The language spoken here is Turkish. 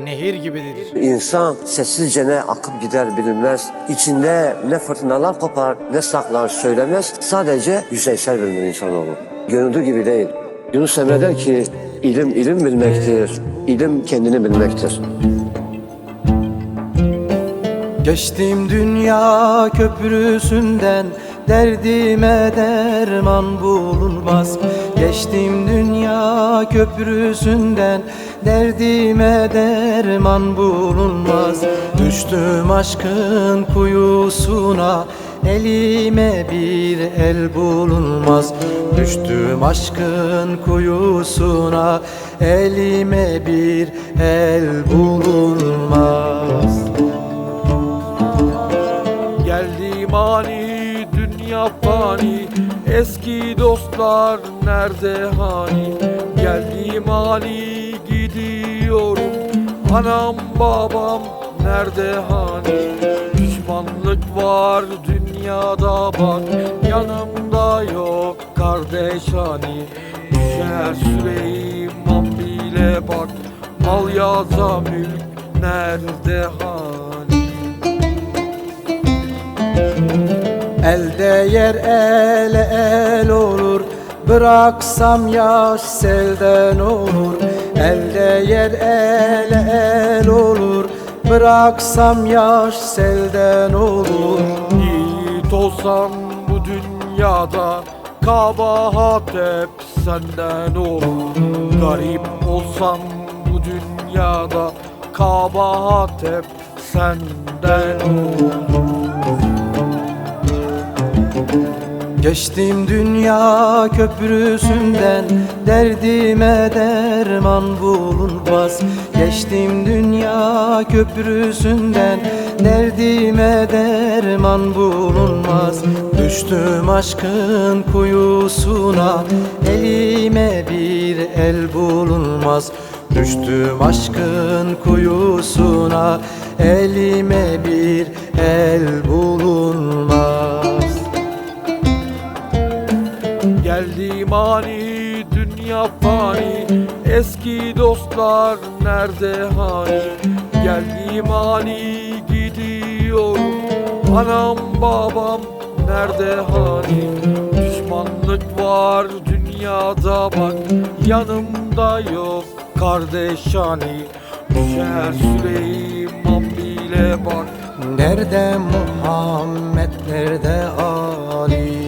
nehir gibidir. İnsan sessizce ne akıp gider bilinmez. İçinde ne fırtınalar kopar, ne saklar söylemez. Sadece yüzeysel bir insanoğlu. Göründüğü gibi değil. Yunus Emre der ki, ilim bilmektir, ilim kendini bilmektir. Geçtim dünya köprüsünden, derdime derman bulunmaz. Geçtim dünya köprüsünden, derdime derman bulunmaz. Düştüm aşkın kuyusuna, elime bir el bulunmaz. Düştüm aşkın kuyusuna, elime bir el bulunmaz. Geldim ani, dünya fani, eski dostlar nerede hani? Geldim ani, gidiyorum, anam babam nerede hani? Pişmanlık var dünyada bak, yanımda yok kardeş hani. Düşer Süleyman bile bak, al yaza mülk nerede hani? Elde yer ele el olur, bıraksam yaş selden olur. Elde yer ele el olur, bıraksam yaş selden olur. Yiğit olsam bu dünyada, kabahat hep senden olur. Garip olsam bu dünyada, kabahat hep senden olur. Geçtim dünya köprüsünden, derdime derman bulunmaz. Geçtim dünya köprüsünden, derdime derman bulunmaz. Düştüm aşkın kuyusuna, elime bir el bulunmaz. Düştüm aşkın kuyusuna, elime bir el bulunmaz. Geldim ani, dünya fani, eski dostlar nerede hani? Geldim ani, gidiyorum, anam babam nerede hani? Düşmanlık var dünyada bak, yanımda yok kardeş hani. Düşer Süleyman bile bak. Nerede Muhammed, nerede Ali?